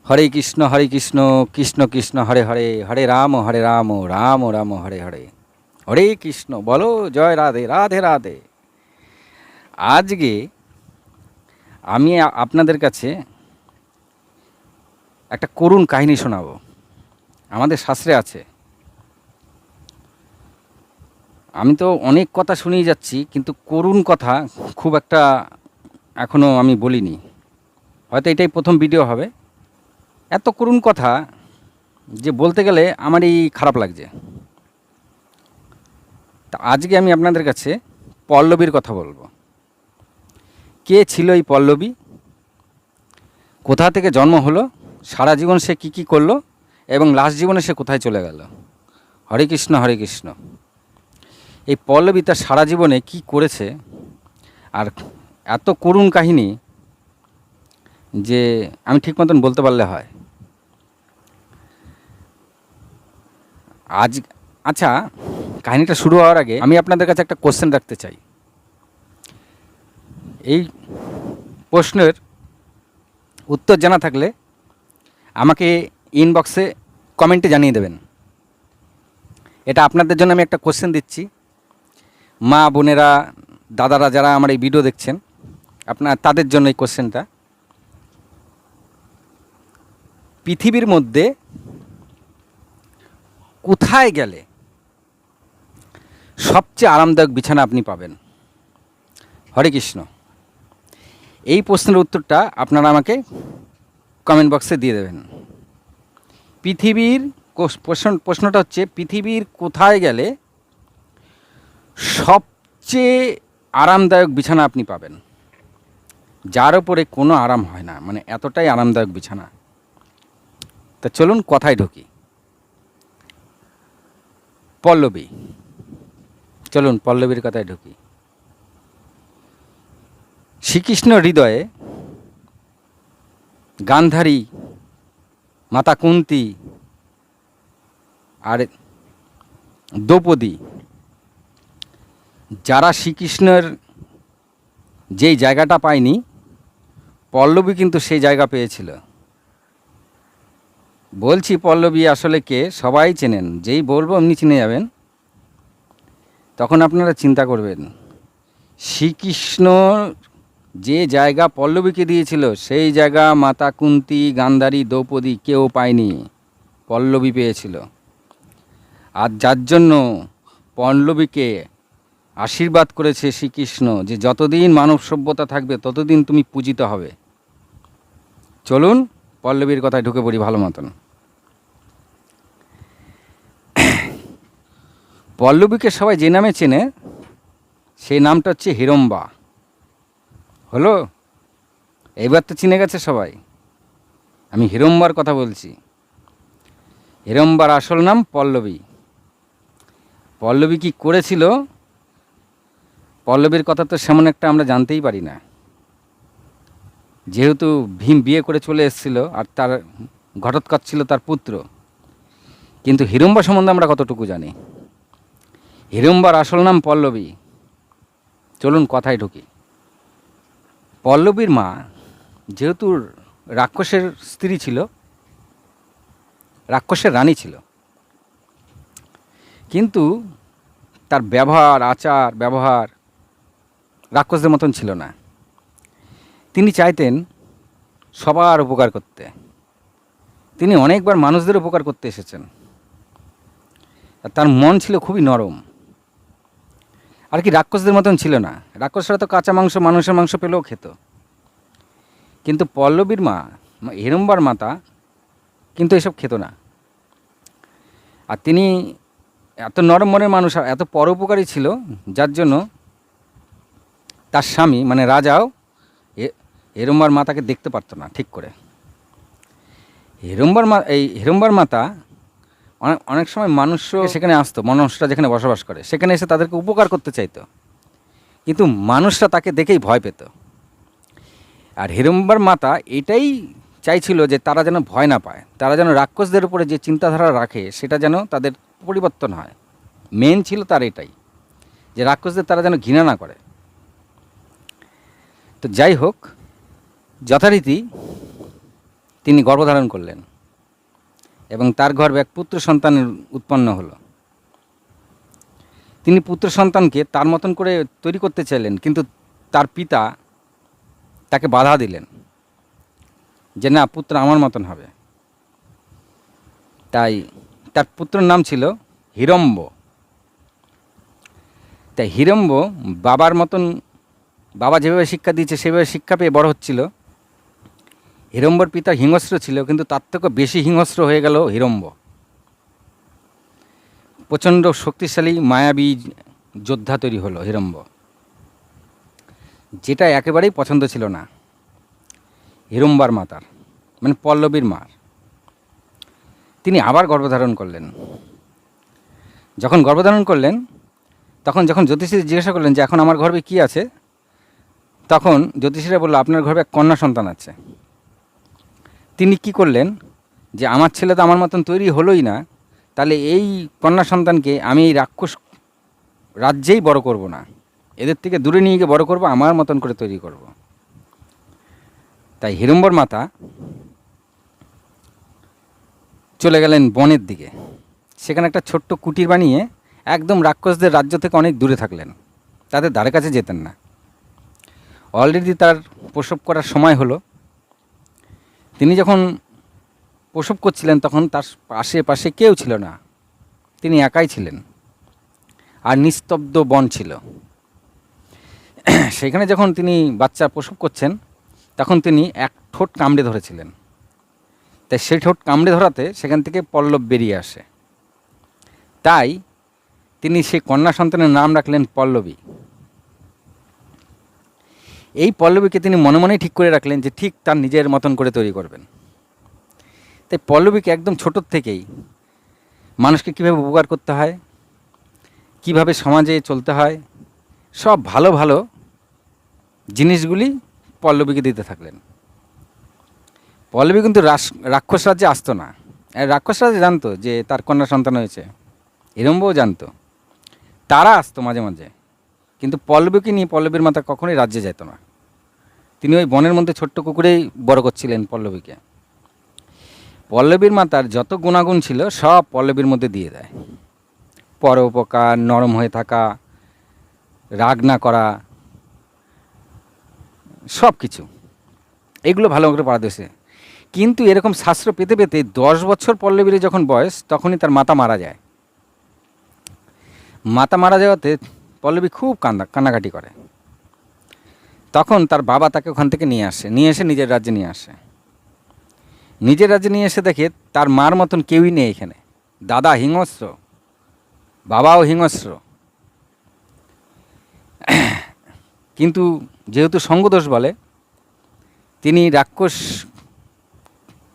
হরে কৃষ্ণ কৃষ্ণ কৃষ্ণ হরে হরে, হরে রাম রাম রাম হরে হরে। হরে কৃষ্ণ, বলো জয় রাধে রাধে রাধে। আজকে আমি আপনাদের কাছে একটা করুণ কাহিনী শোনাবো। আমাদের শাস্ত্রে আছে। আমি তো অনেক কথা শুনিয়ে যাচ্ছি, কিন্তু করুণ কথা খুব একটা এখনও আমি বলিনি। হয়তো এটাই প্রথম ভিডিও হবে। এত করুণ কথা যে বলতে গেলে আমারই খারাপ লাগছে। তা আজকে আমি আপনাদের কাছে পল্লবীর কথা বলবো। কে ছিল এই পল্লবী, কোথা থেকে জন্ম হলো, সারা জীবন সে কী কী করলো, এবং লাস্ট জীবনে সে কোথায় চলে গেল। হরে কৃষ্ণ হরে কৃষ্ণ। এই পল্লবী তার সারা জীবনে কি করেছে, আর এত করুণ কাহিনী যে আমি ঠিক মতন বলতে পারলে হয়। আচ্ছা, কাহিনীটা শুরু হওয়ার আগে আমি আপনাদের কাছে একটা কোশ্চেন রাখতে চাই। এই প্রশ্নের উত্তর জানা থাকলে আমাকে ইনবক্সে কমেন্টে জানিয়ে দেবেন। এটা আপনাদের জন্য আমি একটা কোশ্চেন দিচ্ছি। মা বোনেরা দাদারা যারা আমার এই ভিডিও দেখছেন, তাদের জন্য এই কোশ্চেনটা। পৃথিবীর মধ্যে কোথায় গেলে সবচেয়ে আরামদায়ক বিছানা আপনি পাবেন? হরে কৃষ্ণ। এই প্রশ্নের উত্তরটা আপনারা আমাকে কমেন্ট বক্সে দিয়ে দেবেন। প্রশ্নটা হচ্ছে, পৃথিবীর কোথায় গেলে সবচেয়ে আরামদায়ক বিছানা আপনি পাবেন, যার ওপরে কোনো আরাম হয় না, মানে এতটাই আরামদায়ক বিছানা। তা চলুন কথায় ঢুকি। পল্লবী, চলুন পল্লবীর কথায় ঢুকি। শ্রীকৃষ্ণ হৃদয়ে গান্ধারী, মাতা কুন্তী আর দ্রৌপদী, যারা শ্রীকৃষ্ণের যেই জায়গাটা পায়নি, পল্লবী কিন্তু সেই জায়গা পেয়েছিল। বলছি পল্লবী আসলে কে, সবাই চেনেন। যেই বলবো এমনি চিনে যাবেন। তখন আপনারা চিন্তা করবেন, শ্রীকৃষ্ণ যে জায়গা পল্লবীকে দিয়েছিল, সেই জায়গা মাতা কুন্তী, গান্ধারী, দ্রৌপদী কেউ পায়নি, পল্লবী পেয়েছিল। আর যার জন্য পল্লবীকে আশীর্বাদ করেছে শ্রীকৃষ্ণ যে যতদিন মানব সভ্যতা থাকবে ততদিন তুমি পূজিত হবে। চলুন পল্লবীর কথায় ঢুকে পড়ি ভালো মতন। পল্লবীকে সবাই যে নামে চেনে, সেই নামটা হচ্ছে হিড়ম্বা। হলো, এইবার তো চিনে গেছে সবাই। আমি হিড়ম্বার কথা বলছি। হিড়ম্বার আসল নাম পল্লবী। পল্লবী কি করেছিল, পল্লবীর কথা তো সেমন একটা আমরা জানতেই পারি না, যেহেতু ভীম বিয়ে করে চলে এসেছিল আর তার ঘটোৎকচ ছিল তার পুত্র। কিন্তু হিড়ম্বা সম্বন্ধে আমরা কতটুকু জানি? হিড়ম্বার আসল নাম পল্লবী। চলুন কথায় ঢুকি। পল্লবীর মা যেহেতু রাক্ষসের স্ত্রী ছিল, রাক্ষসের রানী ছিল, কিন্তু তার আচার ব্যবহার রাক্ষসদের মতন ছিল না। তিনি চাইতেন সবার উপকার করতে। তিনি অনেকবার মানুষদের উপকার করতে এসেছেন। আর তার মন ছিল খুবই নরম, আর কি রাক্ষসদের মতন ছিল না। রাক্ষসরা তো কাঁচা মাংস, মানুষের মাংস পেলেও খেত, কিন্তু পল্লবীর মা, হিড়ম্বার মাতা কিন্তু এসব খেত না। আর তিনি এত নরম মনের মানুষ, এত পরোপকারী ছিল, যার জন্য তার স্বামী মানে রাজাও হিড়ম্বার মাতাকে দেখতে পারতো না ঠিক করে। হিড়ম্বার মাতা অনেক সময় মানুষ সেখানে আসতো, মানুষরা যেখানে বসবাস করে সেখানে এসে তাদেরকে উপকার করতে চাইতো, কিন্তু মানুষরা তাকে দেখেই ভয় পেত। আর হিড়ম্বার মাতা এটাই চাইছিল যে তারা যেন ভয় না পায়, তারা যেন রাক্ষসদের উপরে যে চিন্তাধারা রাখে সেটা যেন তাদের পরিবর্তন হয়। মেন ছিল তার এটাই, যে রাক্ষসদের তারা যেন ঘৃণা না করে। তো যাই হোক, যথারীতি তিনি গর্ভধারণ করলেন এবং তার গর্ভে এক পুত্র সন্তানের উৎপন্ন হলো। তিনি পুত্র সন্তানকে তার মতন করে তৈরি করতে চাইলেন, কিন্তু তার পিতা তাকে বাধা দিলেন যে না, পুত্র আমার মতন হবে। তাই তার পুত্রের নাম ছিল হিড়ম্ব। তাই হিড়ম্ব বাবার মতন, বাবা যেভাবে শিক্ষা দিয়েছে সেভাবে শিক্ষা পেয়ে বড় হচ্ছিল। হিড়ম্বর পিতা হিংস্র ছিল, কিন্তু তার থেকেও বেশি হিংস্র হয়ে গেল হিড়ম্ব। প্রচণ্ড শক্তিশালী মায়াবী যোদ্ধা তৈরি হলো হিড়ম্ব, যেটা একেবারেই পছন্দ ছিল না হিড়ম্বার মাতার, মানে পল্লবীর মার। তিনি আবার গর্ভধারণ করলেন। যখন গর্ভধারণ করলেন তখন যখন জ্যোতিষী জিজ্ঞাসা করলেন যে এখন আমার গর্ভে কী আছে, তখন জ্যোতিষীরা বলল আপনার গর্ভে এক কন্যা সন্তান আছে। তিনি কি করলেন যে আমার ছেলে তো আমার মতন তৈরি হলোই না, তাহলে এই কন্যা সন্তানকে আমি এই রাক্ষস রাজ্যেই বড় করব না, এদের থেকে দূরে নিয়ে গিয়ে বড় করব, আমার মতন করে তৈরি করব। তাই হিড়ম্বর মাতা চলে গেলেন বনের দিকে। সেখানে একটা ছোট্ট কুটির বানিয়ে একদম রাক্ষসদের রাজ্য থেকে অনেক দূরে থাকলেন, তাদের ধারে কাছে যেতেন না। অলরেডি তার প্রসব করার সময় হলো। তিনি যখন প্রসব করছিলেন তখন তার আশেপাশে কেউ ছিল না, তিনি একাই ছিলেন, আর নিস্তব্ধ বন ছিল। সেখানে যখন তিনি বাচ্চা প্রসব করছেন তখন তিনি এক ঠোঁট কামড়ে ধরেছিলেন। তাই সেই ঠোঁট কামড়ে ধরাতে সেখান থেকে পল্লব বেরিয়ে আসে। তাই তিনি সেই কন্যা সন্তানের নাম রাখলেন পল্লবী। এই পল্লবীকে তিনি মনে মনেই ঠিক করে রাখলেন যে ঠিক তার নিজের মতন করে তৈরি করবেন। তাই পল্লবীকে একদম ছোটোর থেকেই মানুষকে কীভাবে উপকার করতে হয়, কিভাবে সমাজে চলতে হয়, সব ভালো ভালো জিনিসগুলি পল্লবীকে দিতে থাকলেন। পল্লবী কিন্তু রাক্ষস রাজ্যে আসতো না। রাক্ষস রাজ্যে জানতো যে তার কন্যা সন্তান হয়েছে, হিড়ম্বও জানতো, তারা আসতো মাঝে মাঝে, কিন্তু পল্লবীকে নিয়ে পল্লবীর মাতা কখনোই রাজ্যে যেত না। তিনি ওই বনের মধ্যে ছোট্ট কুকুরেই বড় করছিলেন পল্লবীকে। পল্লবীর মাতার যত গুণাগুণ ছিল সব পল্লবীর মধ্যে দিয়ে দেয়। পরোপকার, নরম হয়ে থাকা, রাগ না করা, সব কিছু এগুলো ভালো করে পারদর্শী। কিন্তু এরকম শাস্ত্র পেতে পেতে 10 বছর পল্লবীর যখন বয়স তখনই তার মাতা মারা যায়। মাতা মারা যাওয়াতে পল্লবী খুব কান্নাকাটি করে। তখন তার বাবা তাকে ওখান থেকে নিয়ে এসে নিজের রাজ্যে নিয়ে আসে। নিজের রাজ্যে নিয়ে এসে দেখে তার মার মতন কেউই নেই এখানে। দাদা হিংস্র, বাবাও হিংস্র, কিন্তু যেহেতু সঙ্গদোষ বলে তিনি রাক্ষস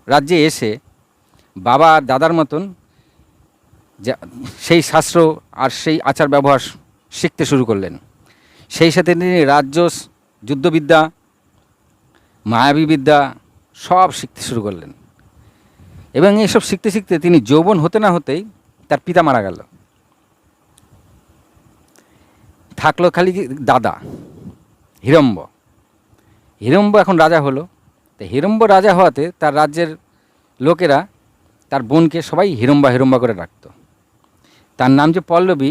রাজ্যে এসে বাবা আর দাদার মতন সেই শাস্ত্র আর সেই আচার ব্যবহার শিখতে শুরু করলেন। সেই সাথে তিনি রাজ্য, যুদ্ধবিদ্যা, মায়াবী বিদ্যা সব শিখতে শুরু করলেন। এবং এইসব শিখতে শিখতে তিনি যৌবন হতে না হতেই তার পিতা মারা গেল। থাকলো খালি দাদা হিড়ম্ব। হিড়ম্ব এখন রাজা হলো। তো হিড়ম্ব রাজা হওয়াতে তার রাজ্যের লোকেরা তার বোনকে সবাই হিড়ম্বা হিড়ম্বা করে ডাকত। তার নাম যে পল্লবী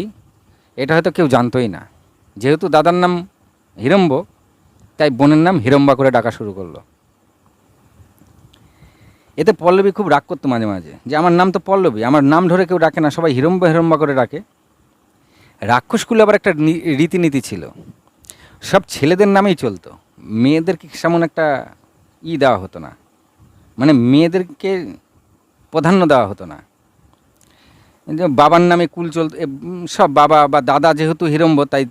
এটা হয়তো কেউ জানতোই না। যেহেতু দাদার নাম হিড়ম্ব তাই বোনের নাম হিড়ম্বা করে ডাকা শুরু করলো। এতে পল্লবী খুব রাগ করতো মাঝে মাঝে যে আমার নাম তো পল্লবী, আমার নাম ধরে কেউ ডাকে না, সবাই হিড়ম্বা হিড়ম্বা করে ডাকে। রাক্ষসকুলে আবার একটা রীতিনীতি ছিল, সব ছেলেদের নামেই চলতো, মেয়েদেরকে সেমন একটা দেওয়া হতো না, মানে মেয়েদেরকে প্রাধান্য দেওয়া হতো না। বাবার নামে কুল চলত, সব বাবা বা দাদা যেহেতু হিড়ম্ব তাই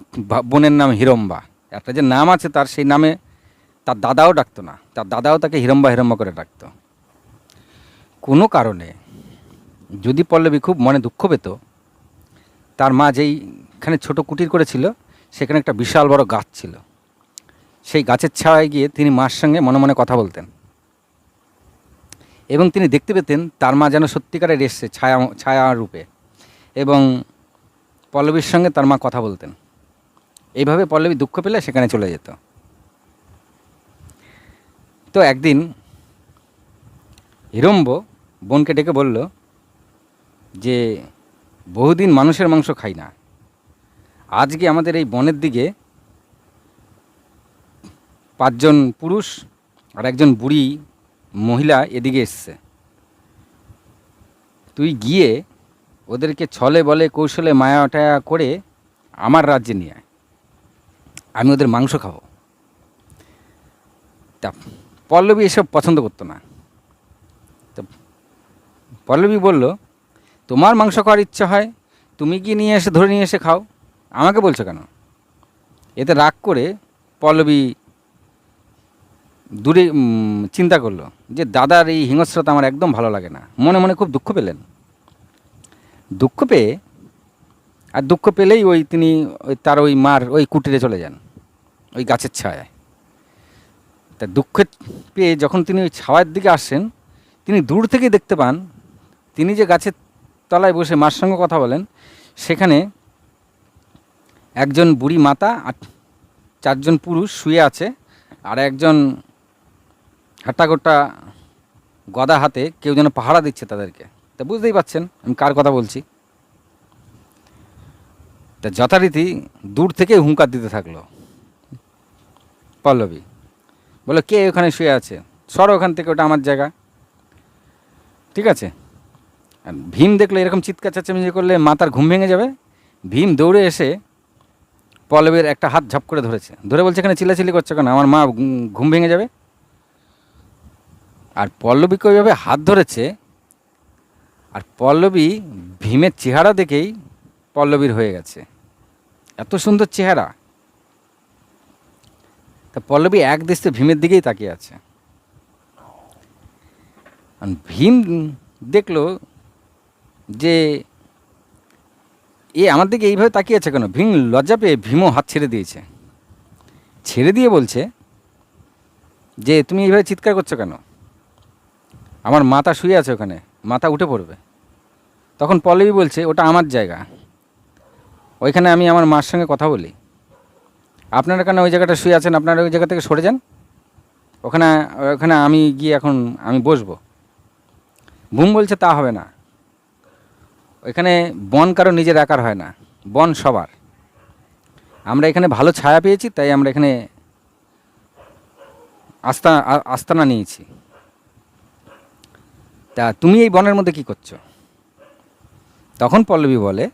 বোনের নাম হিড়ম্বা। একটা যে নাম আছে তার, সেই নামে তার দাদাও ডাকতো না, তার দাদাও তাকে হিড়ম্বা হিড়ম্বা করে ডাকতো। কোনো কারণে যদি পল্লবী খুব মনে দুঃখ পেত, তার মা যেইখানে ছোট কুটির করেছিল সেখানে একটা বিশাল বড় গাছ ছিল, সেই গাছের ছায়ায় গিয়ে তিনি মার সঙ্গে মনে মনে কথা বলতেন এবং তিনি দেখতে পেতেন তার মা যেন সত্যিকারের এসছে ছায়া রূপে, এবং পল্লবীর সঙ্গে তার মা কথা বলতেন। এইভাবে পল্লবী দুঃখ পেলে সেখানে চলে যেত। তো একদিন হিড়ম্ব বোনকে ডেকে বলল যে বহুদিন মানুষের মাংস খাই না, আজকে আমাদের এই বনের দিকে 5জন পুরুষ আর একজন বুড়ি মহিলা এদিকে এসছে, তুই গিয়ে ওদেরকে ছলে বলে কৌশলে মায়া টায়া করে আমার রাজ্যে নিয়ে আয়, আমি ওদের মাংস খাবো। তা পল্লবী এসব পছন্দ করতো না। তো পল্লবী বলল, তোমার মাংস খাওয়ার ইচ্ছা হয় তুমি কি নিয়ে এসে ধরে নিয়ে এসে খাও, আমাকে বলছো কেন? এতে রাগ করে পল্লবী দূরে চিন্তা করলো যে দাদার এই হিংস্রতা আমার একদম ভালো লাগে না। মনে মনে খুব দুঃখ পেলেন। দুঃখ পেয়ে আর দুঃখ পেলেই তিনি তার ওই মার ওই কুটিরে চলে যান, ওই গাছের ছায়ায়। তা দুঃখ পেয়ে যখন তিনি ওই ছাওয়ার দিকে আসছেন, তিনি দূর থেকেই দেখতে পান তিনি যে গাছের তলায় বসে মার সঙ্গে কথা বলেন, সেখানে একজন বুড়ি মাতা আর 4জন পুরুষ শুয়ে আছে, আর একজন হাট্টাগোট্টা গদা হাতে কেউ যেন পাহারা দিচ্ছে তাদেরকে। তা বুঝতেই পাচ্ছেন আমি কার কথা বলছি। তা যথারীতি দূর থেকে হুঙ্কার দিতে থাকলো পল্লবী, বললো কে ওখানে শুয়ে আছে, সরো ওখান থেকে, ওটা আমার জায়গা, ঠিক আছে? আর ভীম দেখলো এরকম চিৎকার চেঁচামেচি করলে মাতার ঘুম ভেঙে যাবে। ভীম দৌড়ে এসে পল্লবীর একটা হাত ঝাপ করে ধরেছে, ধরে বলছে এখানে চিল্লাচিল্লি করছে কেন, আমার মা ঘুম ভেঙে যাবে। আর পল্লবীকে ওইভাবে হাত ধরেছে, আর পল্লবী ভীমের চেহারা দেখেই পল্লবীর হয়ে গেছে, এত সুন্দর চেহারা। তা পল্লবী এক দৃষ্টে ভীমের দিকেই তাকিয়ে আছে। ভীম দেখলো যে এ আমার দিকে এইভাবে তাকিয়ে আছে কেন। ভীম লজ্জা পেয়ে ভীমও হাত ছেড়ে দিয়েছে, ছেড়ে দিয়ে বলছে যে তুমি এইভাবে চিৎকার করছো কেন, আমার মাতা শুয়ে আছে ওখানে, মাথা উঠে পড়বে। তখন পল্লবী বলছে ওটা আমার জায়গা, ওইখানে আমি আমার মার সঙ্গে কথা বলি, আপনারা কেন ওই জায়গাটা শুয়ে আছেন, আপনারা ওই জায়গা থেকে সরে যান, ওখানে ওখানে আমি গিয়ে এখন আমি বসবো। ভীম বলছে তা হবে না, ওইখানে বন কারো নিজের একার হয় না, বন সবার, আমরা এখানে ভালো ছায়া পেয়েছি তাই আমরা এখানে আস্তানা নিয়েছি। তা তুমি এই বনের মধ্যে কি করছো? তখন পল্লবী বলে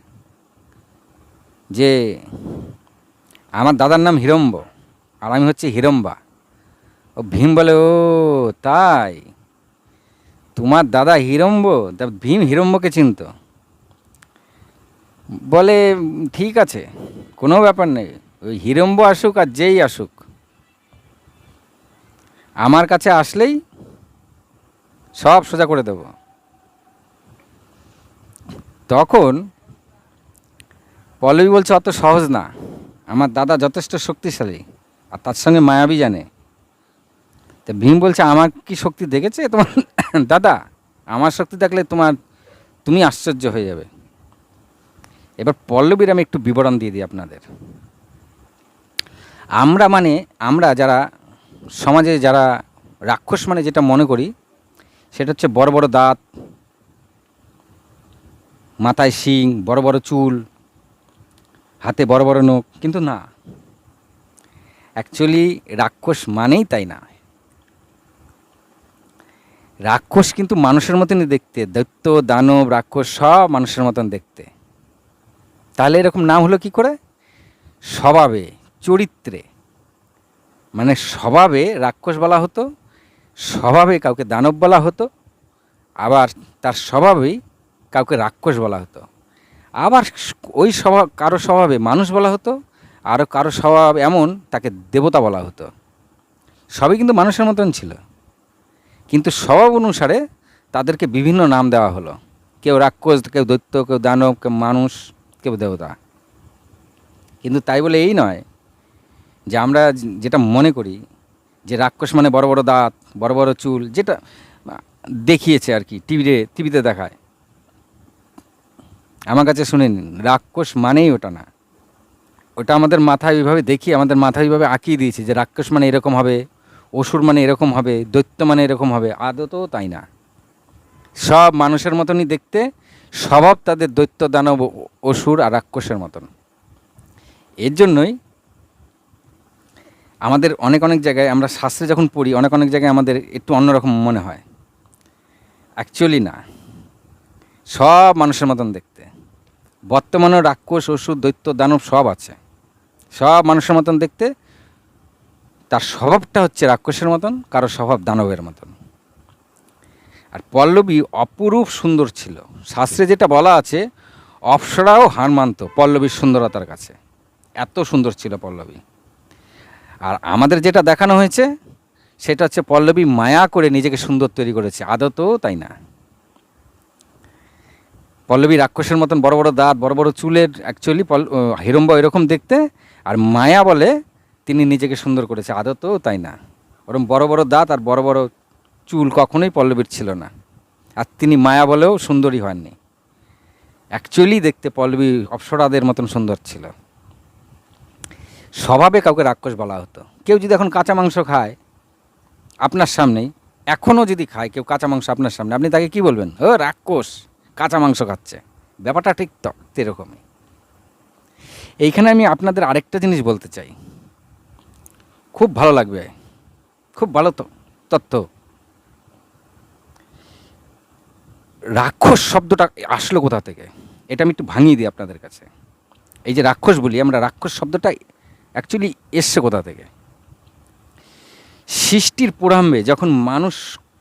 যে আমার দাদার নাম হিড়ম্ব আর আমি হচ্ছে হিড়ম্বা। ও ভীম বলে ও তাই, তোমার দাদা হিড়ম্ব? তা ভীম হিড়ম্বকে চিনত, বলে ঠিক আছে কোনো ব্যাপার নেই, ওই হিড়ম্ব আসুক আর যেই আসুক, আমার কাছে আসলেই সব সোজা করে দেব। তখন পল্লবী বলছে অত সহজ না, আমার দাদা যথেষ্ট শক্তিশালী আর তার সঙ্গে মায়াবী জানে। তা ভীম বলছে আমার কি শক্তি দেখেছে তোমার দাদা, আমার শক্তি দেখলে তুমি আশ্চর্য হয়ে যাবে। এবার পল্লবীর আমি একটু বিবরণ দিয়ে দিই আপনাদের। আমরা যারা সমাজে যারা রাক্ষস মানে যেটা মনে করি সেটা হচ্ছে বড় বড় দাঁত, মাথায় শিং, বড় বড় চুল, হাতে বড় বড় নখ, কিন্তু না, অ্যাকচুয়ালি রাক্ষস মানেই তাই না। রাক্ষস কিন্তু মানুষের মতনই দেখতে, দৈত্য দানব রাক্ষস সব মানুষের মতন দেখতে। তাহলে এরকম নাম হলো কি করে? স্বভাবে, চরিত্রে, মানে স্বভাবে রাক্ষস বলা হতো, স্বভাবে কাউকে দানব বলা হতো, আবার তার স্বভাবেই কাউকে রাক্ষস বলা হতো। আবার ওই স্বভাব কারো স্বভাবে মানুষ বলা হতো, আরও কারো স্বভাব এমন তাকে দেবতা বলা হতো। সবই কিন্তু মানুষের মতন ছিল, কিন্তু স্বভাব অনুসারে তাদেরকে বিভিন্ন নাম দেওয়া হলো, কেউ রাক্ষস, কেউ দৈত্য, কেউ দানব, কেউ মানুষ, কেউ দেবতা। কিন্তু তাই বলে এই নয় যে আমরা যেটা মনে করি যে রাক্ষস মানে বড় বড় দাঁত, বড় বড় চুল, যেটা দেখিয়েছে আর কি টিভিতে দেখায়, আমার কাছে শুনে নিন, রাক্ষস মানেই ওটা না। ওটা আমাদের মাথায় ওইভাবে দেখিয়ে আমাদের মাথায় ওইভাবে আঁকিয়ে দিয়েছে যে রাক্ষস মানে এরকম হবে, অসুর মানে এরকম হবে, দৈত্য মানে এরকম হবে, আদতেও তাই না। সব মানুষের মতনই দেখতে, স্বভাব তাদের দৈত্য দানব অসুর আর রাক্ষসের মতন। এর জন্যই আমাদের অনেক অনেক জায়গায় আমরা শাস্ত্রে যখন পড়ি, অনেক অনেক জায়গায় আমাদের একটু অন্যরকম মনে হয়। অ্যাকচুয়ালি না, সব মানুষের মতন দেখতে। বর্তমানেও রাক্ষস অসুর দৈত্য দানব সব আছে, সব মানুষের মতন দেখতে। তার স্বভাবটা হচ্ছে রাক্ষসের মতন, কারো স্বভাব দানবের মতন। আর পল্লবী অপরূপ সুন্দর ছিল। শাস্ত্রে যেটা বলা আছে, অপ্সরাও হার মানত পল্লবীর সুন্দরতার কাছে, এত সুন্দর ছিল পল্লবী। আর আমাদের যেটা দেখানো হয়েছে সেটা হচ্ছে পল্লবী মায়া করে নিজেকে সুন্দর তৈরি করেছে, আদতেও তাই না। পল্লবী রাক্ষসের মতন বড় বড় দাঁত, বড় বড় চুলের, অ্যাকচুয়ালি হিড়ম্ব এরকম দেখতে, আর মায়া বলে তিনি নিজেকে সুন্দর করেছে, আদতেও তাই না। ওরকম বড় বড় দাঁত আর বড় বড় চুল কখনোই পল্লবীর ছিল না, আর তিনি মায়া বলেও সুন্দরী হননি। অ্যাকচুয়ালি দেখতে পল্লবী অপ্সরাদের মতন সুন্দর ছিল। স্বভাবে কাউকে রাক্ষস বলা হতো। কেউ যদি এখন কাঁচা মাংস খায় আপনার সামনেই, এখনও যদি খায় কেউ কাঁচা মাংস আপনার সামনে, আপনি তাকে কি বলবেন? ও রাক্ষস, কাঁচা মাংস খাচ্ছে। ব্যাপারটা ঠিক এরকমই। এইখানে আমি আপনাদের আরেকটা জিনিস বলতে চাই, খুব ভালো লাগবে, খুব ভালো তথ্য। রাক্ষস শব্দটা আসলো কোথা থেকে, এটা আমি একটু ভাঙিয়ে দিই আপনাদের কাছে। এই যে রাক্ষস বলি আমরা, রাক্ষস শব্দটা অ্যাকচুয়ালি এসছে কোথা থেকে? সৃষ্টির প্রারম্ভে যখন মানুষ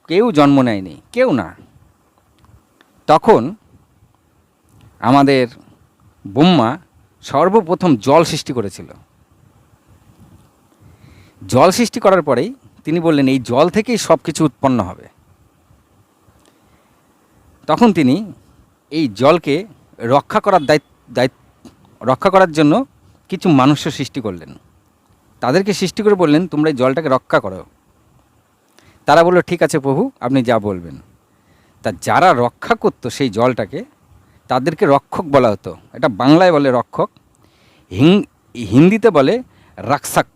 কেউ জন্ম নেয়নি, কেউ না, তখন আমাদের ব্রহ্মা সর্বপ্রথম জল সৃষ্টি করেছিল। জল সৃষ্টি করার পরেই তিনি বললেন এই জল থেকেই সব কিছু উৎপন্ন হবে। তখন তিনি এই জলকে রক্ষা করার রক্ষা করার জন্য কিছু মানুষের সৃষ্টি করলেন। তাদেরকে সৃষ্টি করে বললেন তোমরা এই জলটাকে রক্ষা করো। তারা বলল ঠিক আছে প্রভু, আপনি যা বলবেন। তা যারা রক্ষা করতো সেই জলটাকে, তাদেরকে রক্ষক বলা হতো। এটা বাংলায় বলে রক্ষক, হিন্দিতে বলে রক্ষক।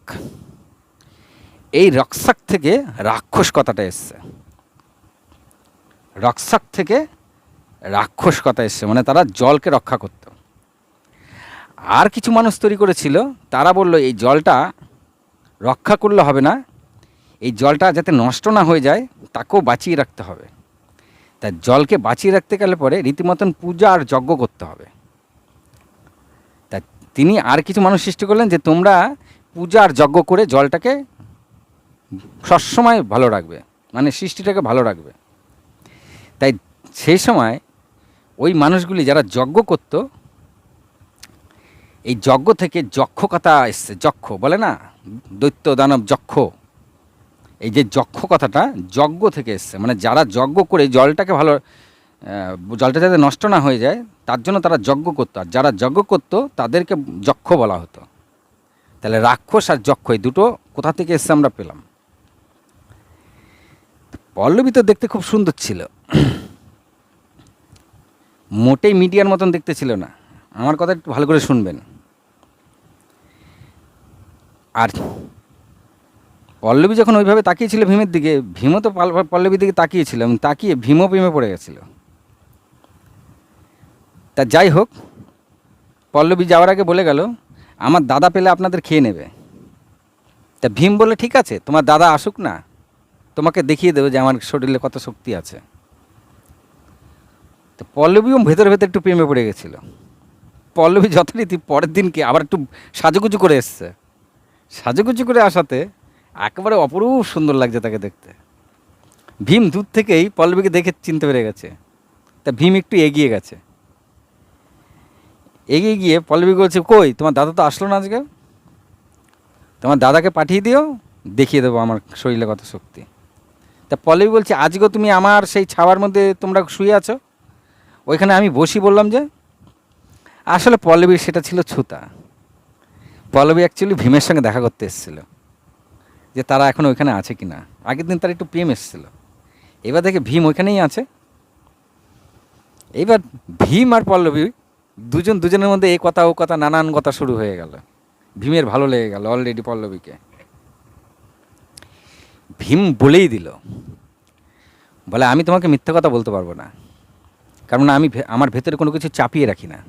এই রক্ষক থেকে রাক্ষস কথাটা এসছে, রক্ষক থেকে রাক্ষস কথা এসছে, মানে তারা জলকে রক্ষা করত। আর কিছু মানুষ তৈরি করেছিল, তারা বলল এই জলটা রক্ষা করলে হবে না, এই জলটা যাতে নষ্ট না হয়ে যায় তাকেও বাঁচিয়ে রাখতে হবে। তাই জলকে বাঁচিয়ে রাখতে গেলে পরে রীতিমতন পূজা আর যজ্ঞ করতে হবে। তাই তিনি আর কিছু মানুষ সৃষ্টি করলেন যে তোমরা পূজা আর যজ্ঞ করে জলটাকে সবসময় ভালো রাখবে, মানে সৃষ্টিটাকে ভালো রাখবে। তাই সেই সময় ওই মানুষগুলি যারা যজ্ঞ করত, এই যজ্ঞ থেকে যক্ষ কথা এসছে। যক্ষ বলে না, দৈত্য দানব যক্ষ, এই যে যক্ষ কথাটা যজ্ঞ থেকে এসছে, মানে যারা যজ্ঞ করে জলটাকে ভালো, জলটা যাতে নষ্ট না হয়ে যায় তার জন্য তারা যজ্ঞ করতো, আর যারা যজ্ঞ করতো তাদেরকে যক্ষ বলা হতো। তাহলে রাক্ষস আর যক্ষ এই দুটো কোথা থেকে এসছে আমরা পেলাম। পল্লবী তো দেখতে খুব সুন্দর ছিল, মোটেই মিডিয়ার মতন দেখতে ছিল না। আমার কথা একটু ভালো করে শুনবেন। আর পল্লবী যখন ওইভাবে তাকিয়েছিল ভীমের দিকে, ভীমও তো পল্লবীর দিকে তাকিয়েছিল, তাকিয়ে ভীমও প্রেমে পড়ে গেছিল। তা যাই হোক, পল্লবী যাওয়ার আগে বলে গেল আমার দাদা পেলে আপনাদের খেয়ে নেবে। তা ভীম বলে ঠিক আছে, তোমার দাদা আসুক না, তোমাকে দেখিয়ে দেবে যে আমার শরীরে কত শক্তি আছে। তো পল্লবীও ভেতরে ভেতরে একটু প্রেমে পড়ে গেছিল। পল্লবী যথারীতি পরের দিনকে আবার একটু সাজুগুজু করে এসছে। সাজুগুজু করে আসাতে একেবারে অপরূপ সুন্দর লাগছে তাকে দেখতে। ভীম দূর থেকেই পল্লবীকে দেখে চিনতে পেরে গেছে। তা ভীম একটু এগিয়ে গেছে, এগিয়ে গিয়ে পল্লবী বলছে কই তোমার দাদা তো আসলো না আজকে, তোমার দাদাকে পাঠিয়ে দিও, দেখিয়ে দেবো আমার শরীরে কত শক্তি। তা পল্লবী বলছে আজকেও তুমি আমার সেই ছাওয়ার মধ্যে তোমরা শুয়ে আছো, ওইখানে আমি বসি বললাম যে। আসলে পল্লবীর সেটা ছিল ছুতা। পল্লবী অ্যাকচুয়ালি ভীমের সঙ্গে দেখা করতে এসেছিল, যে তারা এখন ওইখানে আছে কি না। আগের দিন তার একটু প্রেম এসেছিল, এবার দেখে ভীম ওইখানেই আছে। এইবার ভীম আর পল্লবী দুজনের মধ্যে এই কথা ও কথা নানান কথা শুরু হয়ে গেল। ভীমের ভালো লেগে গেল অলরেডি পল্লবীকে। ভীম বলেই দিল বলে আমি তোমাকে মিথ্যা কথা বলতে পারবো না, কারণ আমি আমার ভেতরে কোনো কিছু চাপিয়ে রাখি না।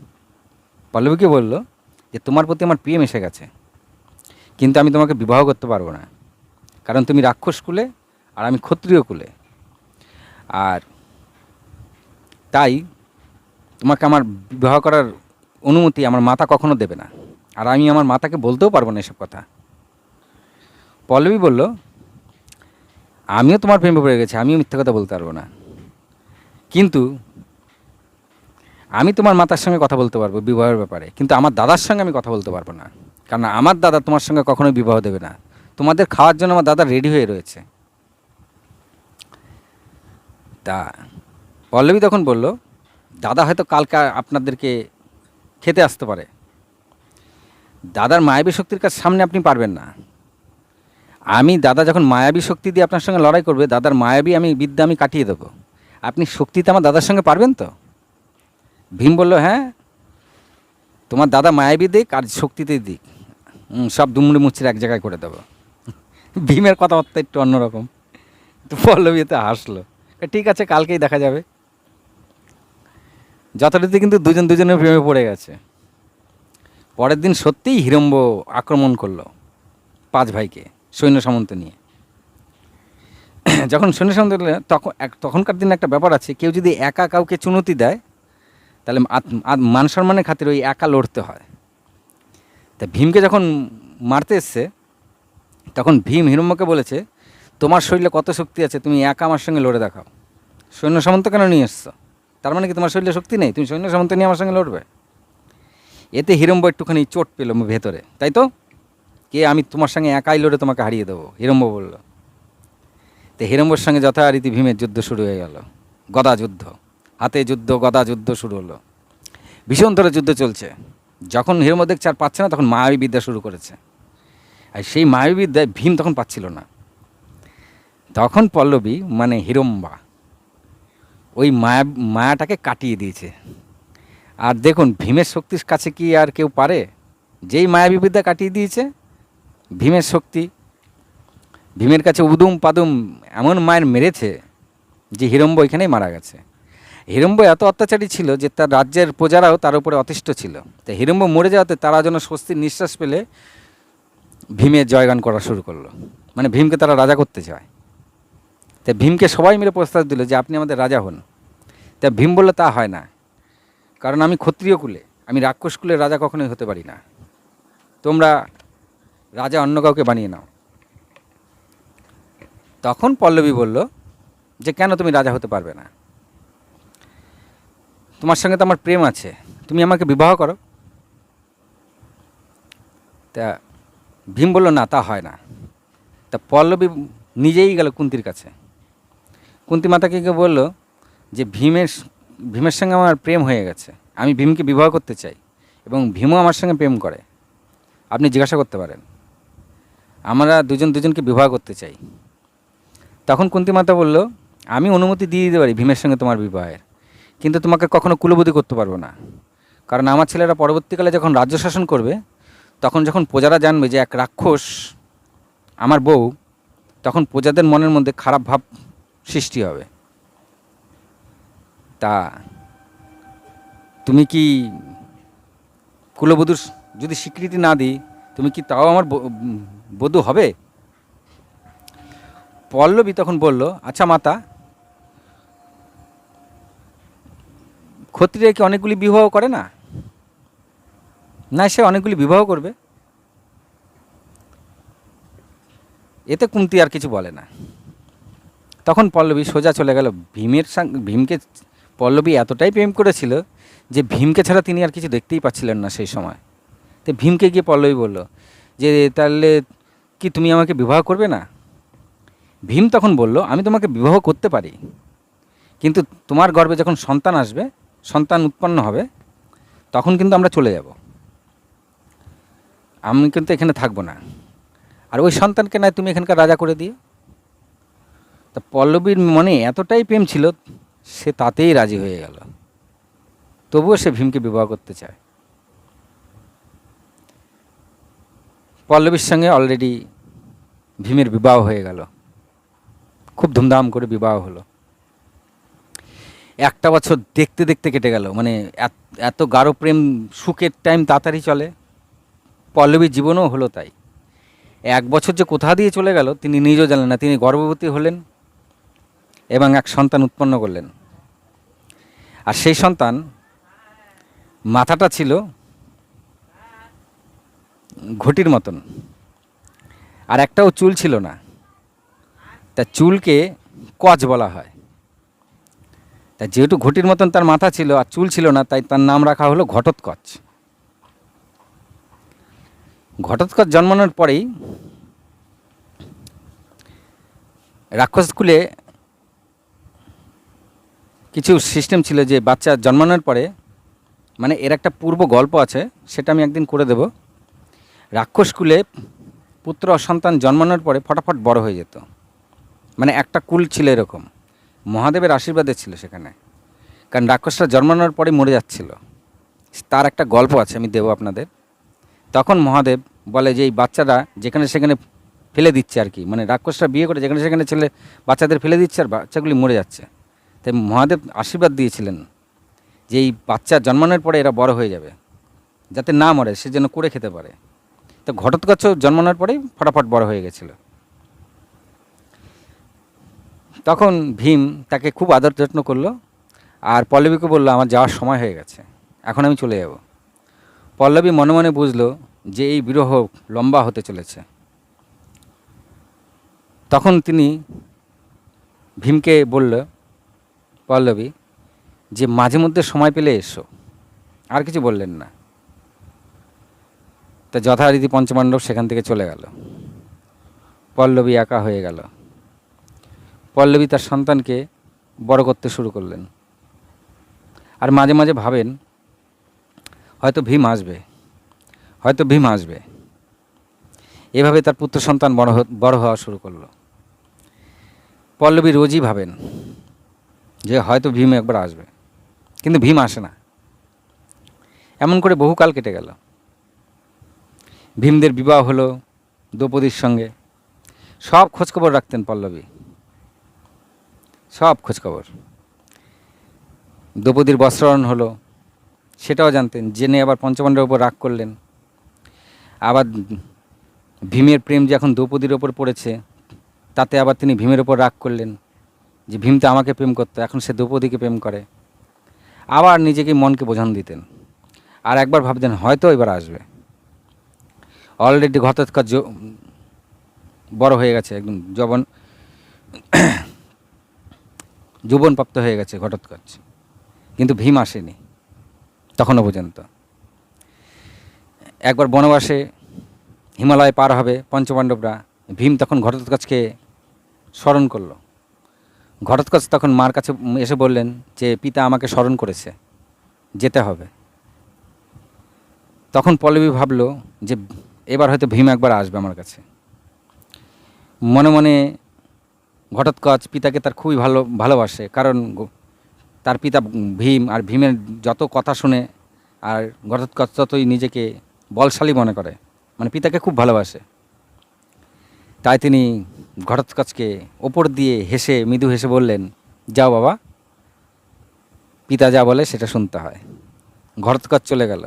পল্লবীকে বলল যে তোমার প্রতি আমার প্রেম এসে গেছে, কিন্তু আমি তোমাকে বিবাহ করতে পারবো না, কারণ তুমি রাক্ষস কুলে আর আমি ক্ষত্রিয় কুলে। আর তাই তোমাকে আমার বিবাহ করার অনুমতি আমার মাতা কখনো দেবে না, আর আমি আমার মাতাকে বলতেও পারবো না এসব কথা। পল্লবী বলল আমিও তোমার প্রেমে পড়ে গেছি, আমিও মিথ্যা কথা বলতে পারবো না, কিন্তু আমি তোমার মাতার সঙ্গে কথা বলতে পারবো বিবাহের ব্যাপারে, কিন্তু আমার দাদার সঙ্গে আমি কথা বলতে পারবো না, কারণ আমার দাদা তোমার সঙ্গে কখনোই বিবাহ দেবে না। তোমাদের খাওয়ার জন্য আমার দাদা রেডি হয়ে রয়েছে। তা পল্লবী তখন বলল দাদা হয়তো কালকে আপনাদেরকে খেতে আসতে পারে, দাদার মায়াবী শক্তির কাছে সামনে আপনি পারবেন না। আমি দাদা যখন মায়াবী শক্তি দিয়ে আপনার সঙ্গে লড়াই করবে, দাদার মায়াবী বিদ্যা আমি কাটিয়ে দেবো, আপনি শক্তিতে আমার দাদার সঙ্গে পারবেন তো? ভীম বলল হ্যাঁ, তোমার দাদা মায়াবী দিক আর শক্তিতেই দিক, সব দুমড়ে মুচড়ে এক জায়গায় করে দেবো। ভীমের কথাবার্তা একটু অন্যরকম। তো পল্লবী এতে হাসলো, ঠিক আছে কালকেই দেখা যাবে। যথারীতি কিন্তু দুজন দুজনের প্রেমে পড়ে গেছে। পরের দিন সত্যিই হিড়ম্ব আক্রমণ করলো 5 ভাইকে সৈন্য সামন্ত নিয়ে। যখন সৈন্য সামন্ত তখনকার দিনে একটা ব্যাপার আছে, কেউ যদি একা কাউকে চুনতি দেয় তাহলে মান সম্মানের খাতির ওই একা লড়তে হয়। তা ভীমকে যখন মারতে এসছে তখন ভীম হিড়ম্বকে বলেছে তোমার শরীরে কত শক্তি আছে, তুমি একা আমার সঙ্গে লড়ে দেখাও। সৈন্য সামন্ত কেন নিয়ে এসছো? তার মানে কি তোমার শরীরে শক্তি নেই, তুমি সৈন্য সামন্ত নিয়ে আমার সঙ্গে লড়বে? এতে হিড়ম্ব একটুখানি চোট পেল ভেতরে, তাই তো কে আমি তোমার সঙ্গে একাই লড়ে তোমাকে হারিয়ে দেবো, হিড়ম্ব বলল। তো হিড়ম্বর সঙ্গে যথারীতি ভীমের যুদ্ধ শুরু হয়ে গেল, গদা যুদ্ধ, হাতে যুদ্ধ, গদা যুদ্ধ শুরু হলো। ভীষণ ধরে যুদ্ধ চলছে। যখন হিড়ম্ব দেখছে আর পাচ্ছে না, তখন মায়াবী বিদ্যা শুরু করেছে। আর সেই মায়াবী বিদ্যায় ভীম তখন পাচ্ছিল না। তখন পল্লবী মানে হিড়ম্বা ওই মায়াটাকে কাটিয়ে দিয়েছে। আর দেখুন ভীমের শক্তির কাছে কি আর কেউ পারে? যেই মায়াবী বিদ্যা কাটিয়ে দিয়েছে ভীমের শক্তি, ভীমের কাছে উদুম পাদুম এমন মায়ের মেরেছে যে হিড়ম্ব ওইখানেই মারা গেছে। হিড়ম্ব এত অত্যাচারী ছিল যে তার রাজ্যের প্রজারাও তার উপরে অতিষ্ঠ ছিল। তাই হিড়ম্ব মরে যাওয়াতে তারা যেন স্বস্তির নিঃশ্বাস পেলে ভীমের জয়গান করা শুরু করলো, মানে ভীমকে তারা রাজা করতে চায়। তাই ভীমকে সবাই মিলে প্রস্তাব দিল যে আপনি আমাদের রাজা হন। তাই ভীম বলল তা হয় না, কারণ আমি ক্ষত্রিয় কুলে, আমি রাক্ষস কুলের রাজা কখনোই হতে পারি না, তোমরা রাজা অন্য কাউকে বানিয়ে নাও। তখন পল্লবী বলল যে কেন তুমি রাজা হতে পারবে না? তোমার সঙ্গে তো আমার প্রেম আছে, তুমি আমাকে বিবাহ করো। তা ভীম বলল না, তা হয় না। তা পল্লবী নিজেই গেল কুন্তির কাছে, কুন্তি মাতাকে গিয়ে বলল যে ভীমের সঙ্গে আমার প্রেম হয়ে গেছে, আমি ভীমকে বিবাহ করতে চাই এবং ভীমও আমার সঙ্গে প্রেম করে, আপনি জিজ্ঞাসা করতে পারেন, আমরা দুজন দুজনকে বিবাহ করতে চাই। তখন কুন্তি মাতা বলল আমি অনুমতি দিয়ে দিতে পারি ভীমের সঙ্গে তোমার বিবাহের, কিন্তু তোমাকে কখনো কুলবতী করতে পারবো না, কারণ আমার ছেলেরা পরবর্তীকালে যখন রাজ্য শাসন করবে, তখন যখন প্রজারা জানবে যে এক রাক্ষস আমার বউ, তখন প্রজাদের মনের মধ্যে খারাপ ভাব সৃষ্টি হবে। তা তুমি কি কুলবধূর যদি স্বীকৃতি না দিই, তুমি কি তাও আমার বধূ হবে? পল্লবী তখন বলল আচ্ছা মাতা, ক্ষত্রিয় কি অনেকগুলি বিবাহ করে না? না, সে অনেকগুলি বিবাহ করবে। এতে কুন্তি আর কিছু বলে না। তখন পল্লবী সোজা চলে গেল ভীমকে পল্লবী এতটাই প্রেম করেছিল যে ভীমকে ছাড়া তিনি আর কিছু দেখতেই পাচ্ছিলেন না সেই সময়। তো ভীমকে গিয়ে পল্লবী বলল যে তাহলে কি তুমি আমাকে বিবাহ করবে না? ভীম তখন বলল আমি তোমাকে বিবাহ করতে পারি, কিন্তু তোমার গর্ভে যখন সন্তান আসবে, সন্তান উৎপন্ন হবে, তখন কিন্তু আমরা চলে যাব, আমি কিন্তু এখানে থাকবো না, আর ওই সন্তানকে নয় তুমি এখানকার রাজা করে দিও। তা পল্লবীর মনে এতটাই প্রেম ছিল, সে তাতেই রাজি হয়ে গেল। তবুও সে ভীমকে বিবাহ করতে চায়। পল্লবীর সঙ্গে অলরেডি ভীমের বিবাহ হয়ে গেল, খুব ধুমধাম করে বিবাহ হলো। একটা বছর দেখতে দেখতে কেটে গেল, মানে এত গাঢ় প্রেম, সুখের টাইম তাড়াতাড়ি চলে। পল্লবীর জীবনেও হলো তাই। 1 বছর যে কোথা দিয়ে চলে গেল তিনি নিজেও জানেন না। তিনি গর্ভবতী হলেন এবং এক সন্তান উৎপন্ন করলেন। আর সেই সন্তান মাথাটা ছিল ঘটির মতন, আর একটাও চুল ছিল না। তা চুলকে কচ বলা হয়। তা যেহেতু ঘটির মতন তার মাথা ছিল আর চুল ছিল না, তাই তার নাম রাখা হলো ঘটোৎকচ। ঘটোৎকচ জন্মানোর পরেই রাক্ষস স্কুলে কিছু সিস্টেম ছিল যে বাচ্চা জন্মানোর পরে, মানে এর একটা পূর্ব গল্প আছে, সেটা আমি একদিন করে দেব। রাক্ষস কুলে পুত্র সন্তান জন্মানোর পরে ফটাফট বড় হয়ে যেত। মানে একটা কুল ছিল এরকম, মহাদেবের আশীর্বাদে ছিল সেখানে, কারণ রাক্ষসরা জন্মানোর পরে মরে যাচ্ছিল। তার একটা গল্প আছে, আমি দেবো আপনাদের। তখন মহাদেব বলে যে এই বাচ্চারা যেখানে সেখানে ফেলে দিচ্ছে আর কি, মানে রাক্ষসরা বিয়ে করে যেখানে সেখানে ছেলে বাচ্চাদের ফেলে দিচ্ছে আর বাচ্চাগুলি মরে যাচ্ছে। তাই মহাদেব আশীর্বাদ দিয়েছিলেন যে এই বাচ্চা জন্মানোর পরে এরা বড় হয়ে যাবে, যাতে না মরে, সে যেন করে খেতে পারে। তো ঘটোৎকচ জন্মানোর পরেই ফটাফট বড় হয়ে গেছিল। তখন ভীম তাকে খুব আদর যত্ন করলো, আর পল্লবীকে বললো আমার যাওয়ার সময় হয়ে গেছে, এখন আমি চলে যাব। পল্লবী মনে মনে বুঝলো যে এই বিরহ লম্বা হতে চলেছে। তখন তিনি ভীমকে বলল, পল্লবী, যে মাঝে মধ্যে সময় পেলে এসো। আর কিছু বললেন না। তা যথারীতি পঞ্চপাণ্ডব সেখান থেকে চলে গেল। পল্লবী একা হয়ে গেল। পল্লবী তার সন্তানকে বড় করতে শুরু করলেন। আর মাঝে মাঝে ভাবেন হয়তো ভীম আসবে, হয়তো ভীম আসবে। এভাবে তার পুত্র সন্তান বড় হওয়া শুরু করলো। পল্লবী রোজই ভাবেন যে হয়তো ভীম একবার আসবে, কিন্তু ভীম আসে না। এমন করে বহুকাল কেটে গেল। ভীমদের বিবাহ হলো দ্রৌপদীর সঙ্গে। সব খোঁজখবর রাখতেন পল্লবী, সব খোঁজখবর। দ্রৌপদীর বস্ত্রহরণ হলো, সেটাও জানতেন। জেনে আবার পঞ্চপাণ্ডবের ওপর রাগ করলেন। আবার ভীমের প্রেম যে এখন দ্রৌপদীর ওপর পড়েছে, তাতে আবার তিনি ভীমের ওপর রাগ করলেন যে ভীম তো আমাকে প্রেম করতো, এখন সে দ্রৌপদীকে প্রেম করে। আবার নিজেকে মনকে বোঝান দিতেন। আর একবার ভাবতেন হয়তো এবার আসবে। অলরেডি ঘটোৎকচ বড় হয়ে গেছে, একদম যৌবনপ্রাপ্ত হয়ে গেছে ঘটোৎকচ, কিন্তু ভীম আসেনি তখনও পর্যন্ত। একবার বনবাসে হিমালয় পার হবে পঞ্চপাণ্ডবরা, ভীম তখন ঘটোৎকচকে স্মরণ করলো। ঘটোৎকচ তখন মার কাছে এসে বললেন যে পিতা আমাকে স্মরণ করেছে, যেতে হবে। তখন পল্লবী ভাবলো যে এবার হয়তো ভীম একবার আসবে আমার কাছে। মনে মনে ঘটোৎকচ পিতাকে তার খুবই ভালোবাসে, কারণ তার পিতা ভীম, আর ভীমের যত কথা শুনে আর ঘটোৎকচ ততই নিজেকে বলশালী মনে করে, মানে পিতাকে খুব ভালোবাসে। তাই তিনি ঘটোৎকচকে ওপর দিয়ে হেসে, মৃদু হেসে বললেন, যাও বাবা, পিতা যা বলে সেটা শুনতে হয়। ঘটোৎকচ চলে গেল।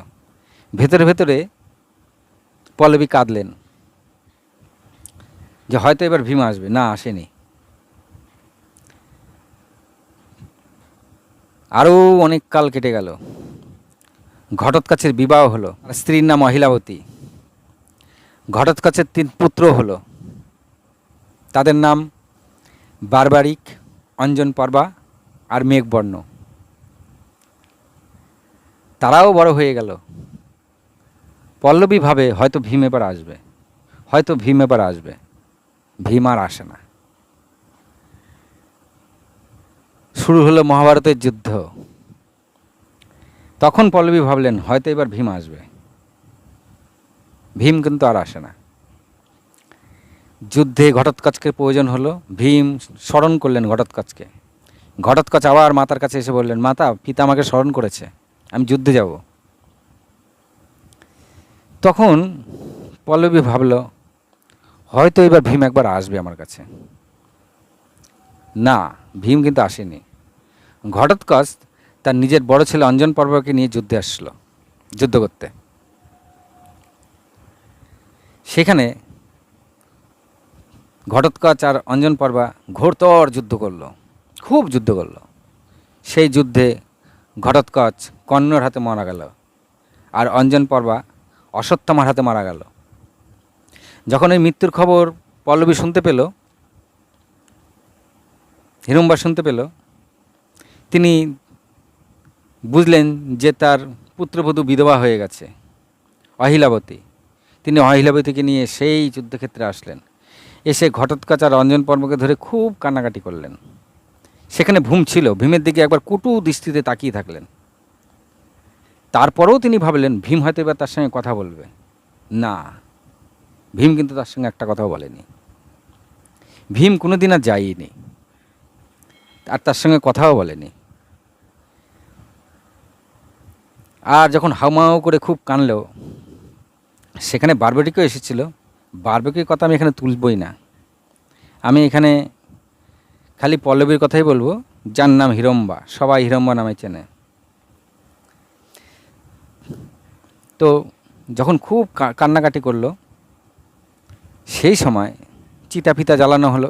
ভেতরে ভেতরে পল্লবী কাঁদলেন যে হয়তো এবার ভীম আসবে, না আসেনি। আরও অনেক কাল কেটে গেল। ঘটোৎকচের বিবাহ হলো, আর স্ত্রীর নাম অহিলাবতী। ঘটোৎকচের 3 পুত্র হলো, তাদের নাম বারবারিক, অঞ্জনপর্বা আর মেঘবর্ণ। তারাও বড় হয়ে গেল। পল্লবী ভাবে হয়তো ভীম এবার আসবে, হয়তো ভীম এবার আসবে। ভীম আর আসে না। শুরু হলো মহাভারতের যুদ্ধ। তখন পল্লবী ভাবলেন হয়তো এবার ভীম আসবে। ভীম কিন্তু আর আসে না। যুদ্ধে ঘটোৎকচকে প্রয়োজন হলো। ভীম স্মরণ করলেন ঘটোৎকচকে। ঘটোৎকচ আবার মাতার কাছে এসে বললেন, মাতা, পিতা আমাকে স্মরণ করেছে, আমি যুদ্ধে যাব। তখন পল্লবী ভাবল হয়তো এবার ভীম একবার আসবে আমার কাছে। না, ভীম কিন্তু আসেনি। ঘটোৎকচ তার নিজের বড় ছেলে অঞ্জন পর্বকে নিয়ে যুদ্ধ করতে। সেখানে ঘটোৎকচ আর অঞ্জন পর্বা ঘোরতর যুদ্ধ করলো, খুব যুদ্ধ করলো। সেই যুদ্ধে ঘটোৎকচ কর্ণর হাতে মারা গেল, আর অঞ্জন পর্বা অশ্বত্থামার হাতে মারা গেল। যখন এই মৃত্যুর খবর পল্লবী শুনতে পেল, হিড়ম্বা শুনতে পেল, তিনি বুঝলেন যে তার পুত্রবধূ বিধবা হয়ে গেছে, অহিলাবতী। তিনি অহিলাবতীকে নিয়ে সেই যুদ্ধক্ষেত্রে আসলেন। এসে ঘটোৎকচ আর অঞ্জন পর্বকে ধরে খুব কান্নাকাটি করলেন। সেখানে ভীম ছিল, ভীমের দিকে একবার কটু দৃষ্টিতে তাকিয়ে থাকলেন। তারপরেও তিনি ভাবলেন ভীম হয়তো এবার তার সঙ্গে কথা বলবে। না, ভীম কিন্তু তার সঙ্গে একটা কথাও বলেনি। ভীম কোনো দিন আর যায়নি, আর তার সঙ্গে কথাও বলেনি। আর যখন হাউমাউ করে খুব কানল, সেখানে বার্বরিকও এসেছিল। বার্বরিকের কথা আমি এখানে তুলবই না। আমি এখানে খালি পল্লবীর কথাই বলবো, যার নাম হিড়ম্বা, সবাই হিড়ম্বা নামে চেনে। তো যখন খুব কান্নাকাটি করলো, সেই সময় চিতাপিতা জ্বালানো হলো,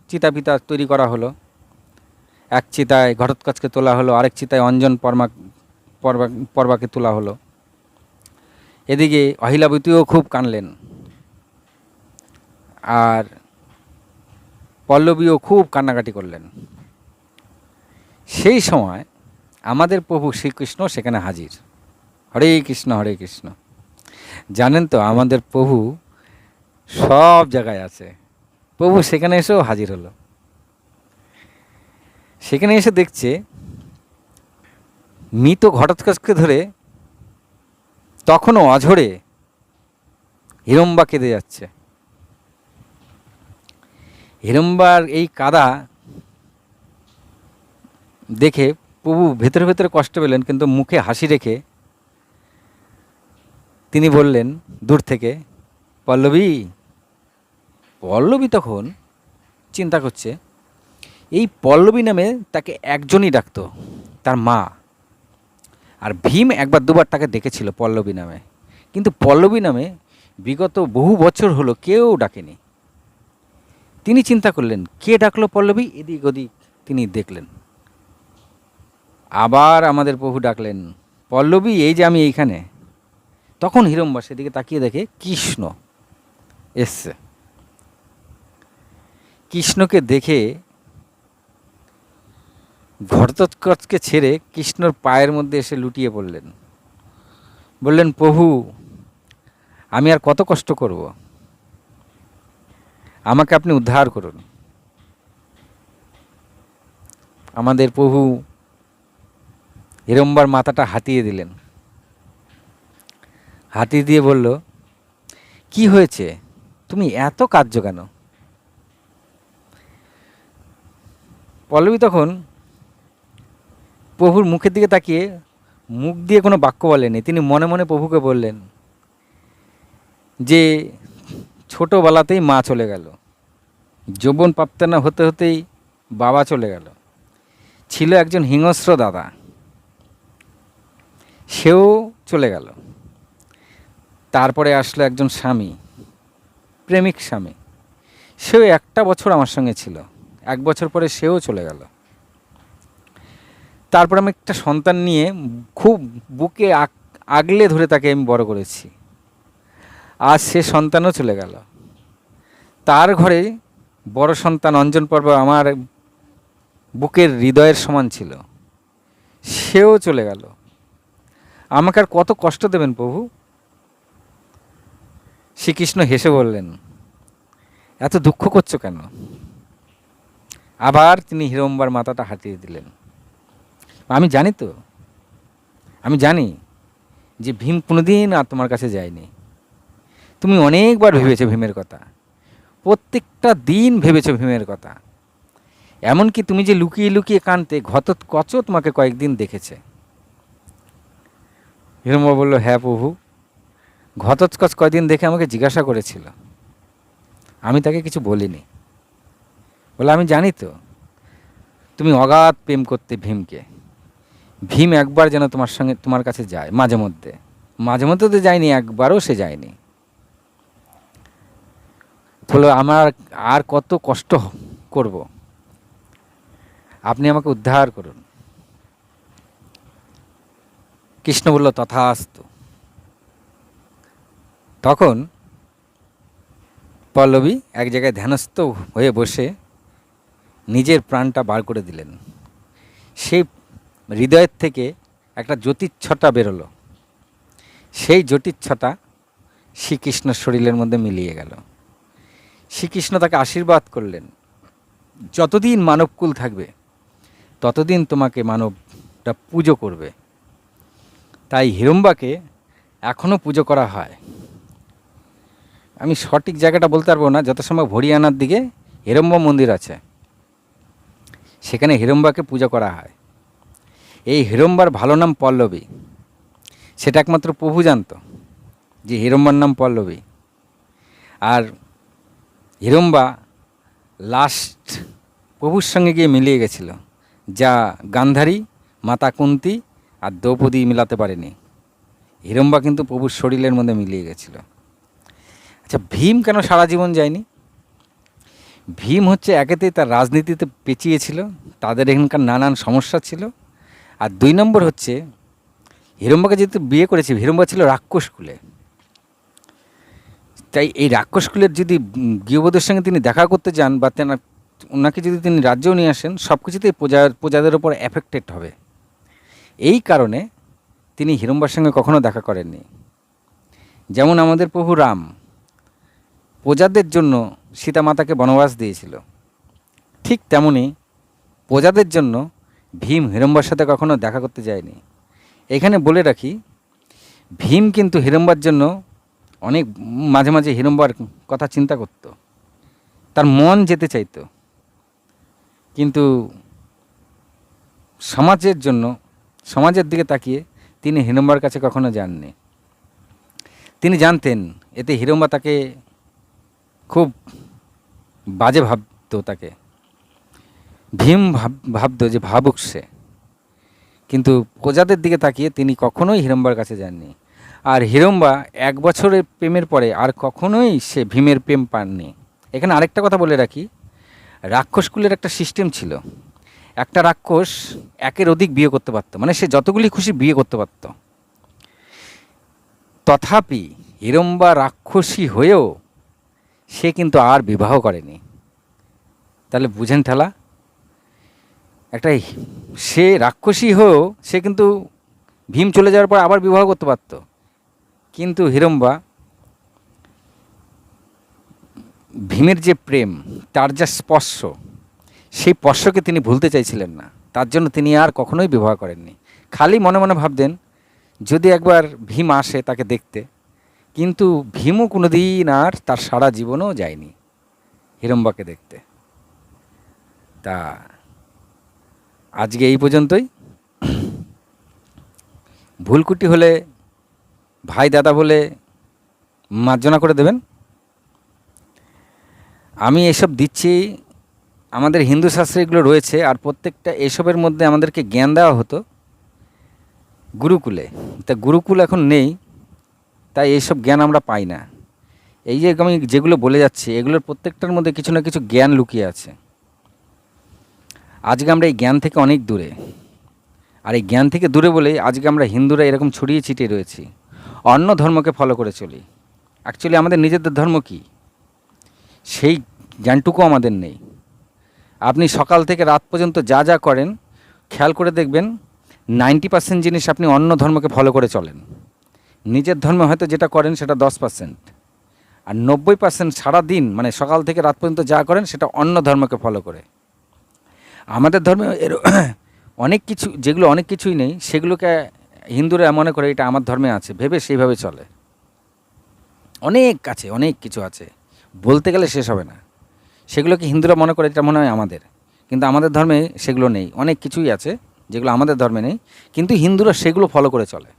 চিতাপিতা তৈরি করা হলো। এক চিতায় ঘটোৎকচকে তোলা হলো, আরেক চিতায় অঞ্জন পর্বাকে তোলা হলো। এদিকে অহিলাবতীও খুব কানলেন, আর পল্লবীও খুব কান্নাকাটি করলেন। সেই সময় আমাদের প্রভু শ্রীকৃষ্ণ সেখানে হাজির। হরে কৃষ্ণ, হরে কৃষ্ণ। জানেন তো, আমাদের প্রভু সব জায়গায় আছে। প্রভু সেখানে এসেও হাজির হলো। সেখানে এসে দেখছে মৃত ঘটোৎকচকে ধরে তখনও অঝরে হিড়ম্বা কেঁদে যাচ্ছে। হিড়ম্বার এই কাদা দেখে প্রভু ভেতরে ভেতরে কষ্ট পেলেন, কিন্তু মুখে হাসি রেখে তিনি বললেন দূর থেকে, পল্লবী। পল্লবী তখন চিন্তা করছে, এই পল্লবী নামে তাকে একজনই ডাকতো, তার মা। আর ভীম একবার দুবার তাকে ডেকেছিল পল্লবী নামে, কিন্তু পল্লবী নামে বিগত বহু বছর হলো কেউ ডাকেনি। তিনি চিন্তা করলেন, কে ডাকলো পল্লবী? এদিক ওদিক তিনি দেখলেন। আবার আমাদের প্রভু ডাকলেন, পল্লবী, এই যে আমি এইখানে। তখন হিড়ম্বা সেদিকে তাকিয়ে দেখে কৃষ্ণ এসছে। কৃষ্ণকে দেখে ঘটোৎকচকে ছেড়ে কৃষ্ণর পায়ের মধ্যে এসে লুটিয়ে পড়লেন। বললেন, প্রভু, আমি আর কত কষ্ট করব, আমাকে আপনি উদ্ধার করুন। আমাদের প্রভু হিড়ম্বার মাথাটা হাতিয়ে দিলেন। হাতি দিয়ে বলল, কি হয়েছে, তুমি এত কাঁদছো কেন? পল্লবী তখন প্রভুর মুখের দিকে তাকিয়ে মুখ দিয়ে কোনো বাক্য বলেনি। তিনি মনে মনে প্রভুকে বললেন যে ছোটোবেলাতেই মা চলে গেল, যৌবন প্রাপ্ত না হতে হতেই বাবা চলে গেল, ছিল একজন হিংস্র দাদা, সেও চলে গেল। তারপরে আসলো একজন স্বামী, প্রেমিক স্বামী, সেও একটা বছর আমার সঙ্গে ছিল, 1 বছর পরে সেও চলে গেল। তারপর আমি একটা সন্তান নিয়ে খুব বুকে আগলে ধরে তাকে আমি বড় করেছি, আজ সে সন্তানও চলে গেল। তার ঘরে বড় সন্তান অঞ্জন পর্ব আমার বুকের হৃদয়ের সমান ছিল, সেও চলে গেল। আমাকে আর কত কষ্ট দেবেন প্রভু? শ্রীকৃষ্ণ হেসে বললেন, এত দুঃখ করছো কেন? আবার তিনি হিড়ম্বার মাথাটা হাতিয়ে দিলেন। আমি জানি তো, আমি জানি যে ভীম কোনোদিন আর তোমার কাছে যায়নি। তুমি অনেকবার ভেবেছো ভীমের কথা, প্রত্যেকটা দিন ভেবেছো ভীমের কথা। এমনকি তুমি যে লুকিয়ে লুকিয়ে কাঁদতে, ঘটোৎকচও তোমাকে কয়েকদিন দেখেছে। হিড়ম্বা বলল, হ্যাঁ প্রভু, ঘটোৎকচ কয়েকদিন দেখে আমাকে জিজ্ঞাসা করেছিল, আমি তাকে কিছু বলিনি। বলে, আমি জানি তো তুমি অগাধ প্রেম করতে ভীমকে। ভীম একবার যেন তোমার কাছে যায় মাঝে মধ্যে। মাঝে মধ্যে তো যায়নি, একবারও সে যায়নি। বলো আমার আর কত কষ্ট করব, আপনি আমাকে উদ্ধার করুন। কৃষ্ণ বলল তথাস্তু। তখন পল্লবী এক জায়গায় ধ্যানস্থ হয়ে বসে নিজের প্রাণটা বার করে দিলেন। সেই হৃদয়ের থেকে একটা জ্যোতিচ্ছটা বেরোলো। সেই জ্যোতিচ্ছটা শ্রীকৃষ্ণর শরীরের মধ্যে মিলিয়ে গেল। শ্রীকৃষ্ণ তাকে আশীর্বাদ করলেন, যতদিন মানবকুল থাকবে ততদিন তোমাকে মানবটা পুজো করবে। তাই হিড়ম্বাকে এখনও পুজো করা হয়। আমি সঠিক জায়গাটা বলতে পারবো না, যত সময় হরিয়ানার দিকে হিড়ম্ব মন্দির আছে, সেখানে হিড়ম্বাকে পূজা করা হয়। এই হিড়ম্বার ভালো নাম পল্লবী, সেটা একমাত্র প্রভু জানত যে হিড়ম্বার নাম পল্লবী। আর হিড়ম্বা লাস্ট প্রভুর সঙ্গে গিয়ে মিলিয়ে গেছিল, যা গান্ধারী, মাতা কুন্তী আর দ্রৌপদী মিলাতে পারেনি। হিড়ম্বা কিন্তু প্রভুর শরীরের মধ্যে মিলিয়ে গেছিল। আচ্ছা, ভীম কেন সারা জীবন যায়নি? ভীম হচ্ছে একেতেই তার রাজনীতিতে পেঁচিয়েছিল, তাদের এখানকার নানান সমস্যা ছিল। আর 2 নম্বর হচ্ছে হিড়ম্বাকে যেহেতু বিয়ে করেছে, হিড়ম্বা ছিল রাক্ষস কুলে। তাই এই রাক্ষস কুলের যদি গৃহবধূর সঙ্গে তিনি দেখা করতে যান বা ওনাকে যদি তিনি রাজ্যেও নিয়ে আসেন, সব কিছুতেই প্রজাদের ওপর এফেক্টেড হবে। এই কারণে তিনি হিড়ম্বার সঙ্গে কখনো দেখা করেননি। যেমন আমাদের প্রভু রাম প্রজাদের জন্য সীতামাতাকে বনবাস দিয়েছিল, ঠিক তেমনি প্রজাদের জন্য ভীম হিড়ম্বার সাথে কখনো দেখা করতে যায়নি। এখানে বলে রাখি, ভীম কিন্তু হিড়ম্বার জন্য অনেক মাঝে মাঝে হিড়ম্বার কথা চিন্তা করত, তার মন যেতে চাইতো, কিন্তু সমাজের দিকে তাকিয়ে তিনি হিড়ম্বার কাছে কখনো যাননি। তিনি জানতেন এতে হিড়ম্বা তাকে খুব বাজে ভাবতো, তাকে ভীম ভাবতো যে ভাবুক সে, কিন্তু প্রজাদের দিকে তাকিয়ে তিনি কখনোই হিড়ম্বার কাছে যাননি। আর হিড়ম্বা 1 বছরের প্রেমের পরে আর কখনোই সে ভীমের প্রেম পাননি। এখানে আরেকটা কথা বলে রাখি, রাক্ষসকুলের একটা সিস্টেম ছিল, একটা রাক্ষস একের অধিক বিয়ে করতে পারত, মানে সে যতগুলি খুশি বিয়ে করতে পারত। তথাপি হিড়ম্বা রাক্ষসী হয়েও সে কিন্তু আর বিবাহ করেনি। তাহলে বুঝেন ঠেলা, একটা সে রাক্ষসী হয়েও সে কিন্তু ভীম চলে যাওয়ার পর আবার বিবাহ করতে পারত, কিন্তু হিড়ম্বা ভীমের যে প্রেম, তার যা স্পর্শ, সেই স্পর্শকে তিনি ভুলতে চাইছিলেন না। তার জন্য তিনি আর কখনোই বিবাহ করেননি। খালি মনে মনে ভাবতেন যদি একবার ভীম আসে তাকে দেখতে, কিন্তু ভীমও কোনো দিন আর তার সারা জীবনও যায়নি হিড়ম্বাকে দেখতে। তা আজকে এই পর্যন্তই। ভুলকুটি হলে ভাই দাদা বলে মার্জনা করে দেবেন। আমি এসব দিচ্ছি, আমাদের হিন্দু শাস্ত্রে এগুলো রয়েছে, আর প্রত্যেকটা এসবের মধ্যে আমাদেরকে জ্ঞান দেওয়া হতো গুরুকুলে। তা গুরুকুল এখন নেই, তাই এইসব জ্ঞান আমরা পাই না। এই যে আমি যেগুলো বলে যাচ্ছি, এগুলোর প্রত্যেকটার মধ্যে কিছু না কিছু জ্ঞান লুকিয়ে আছে। আজকে আমরা এই জ্ঞান থেকে অনেক দূরে, আর এই জ্ঞান থেকে দূরে বলেই আজকে আমরা হিন্দুরা এরকম ছড়িয়ে ছিটিয়ে রয়েছি, অন্য ধর্মকে ফলো করে চলি। অ্যাকচুয়ালি আমাদের নিজেদের ধর্ম কী, সেই জ্ঞানটুকু আমাদের নেই। আপনি সকাল থেকে রাত পর্যন্ত যা যা করেন, খেয়াল করে দেখবেন 90% জিনিস আপনি অন্য ধর্মকে ফলো করে চলেন। নিজের ধর্মে হয়তো যেটা করেন সেটা 10%, আর 90% সারাদিন মানে সকাল থেকে রাত পর্যন্ত যা করেন সেটা অন্য ধর্মকে ফলো করে। আমাদের ধর্মে অনেক কিছু, যেগুলো অনেক কিছুই নেই, সেগুলোকে হিন্দুরা মনে করে এটা আমার ধর্মে আছে ভেবে সেইভাবে চলে। অনেক আছে, অনেক কিছু আছে, বলতে গেলে শেষ হবে না। সেগুলোকে হিন্দুরা মনে করে এটা মনে হয় আমাদের, কিন্তু আমাদের ধর্মে সেগুলো নেই। অনেক কিছুই আছে যেগুলো আমাদের ধর্মে নেই, কিন্তু হিন্দুরা সেগুলো ফলো করে চলে।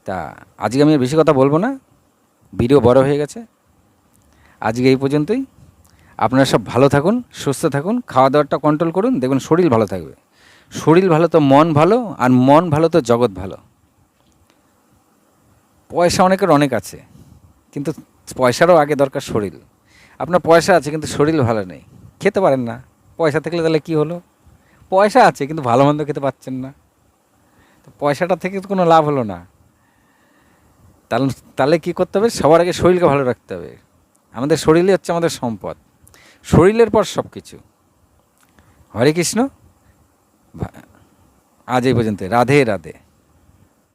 তা আজকে আমি বেশি কথা বলবো না, ভিডিও বড় হয়ে গেছে। আজকে এই পর্যন্তই। আপনারা সব ভালো থাকুন, সুস্থ থাকুন, খাওয়া দাওয়াটা কন্ট্রোল করুন, দেখবেন শরীর ভালো থাকবে। শরীর ভালো তো মন ভালো, আর মন ভালো তো জগৎ ভালো। পয়সা অনেকের অনেক আছে, কিন্তু পয়সারও আগে দরকার শরীর। আপনার পয়সা আছে কিন্তু শরীর ভালো নেই, খেতে পারেন না। পয়সা থাকলে তাহলে কী হলো? পয়সা আছে কিন্তু ভালো মন্দ খেতে পাচ্ছেন না, তো পয়সাটা থেকে তো কোনো লাভ হলো না। তাহলে তাহলে কী করতে হবে? সবার আগে শরীরকে ভালো রাখতে হবে। আমাদের শরীরই হচ্ছে আমাদের সম্পদ, শরীরের পর সব কিছু। হরে কৃষ্ণ। আজ এই পর্যন্ত। রাধে রাধে।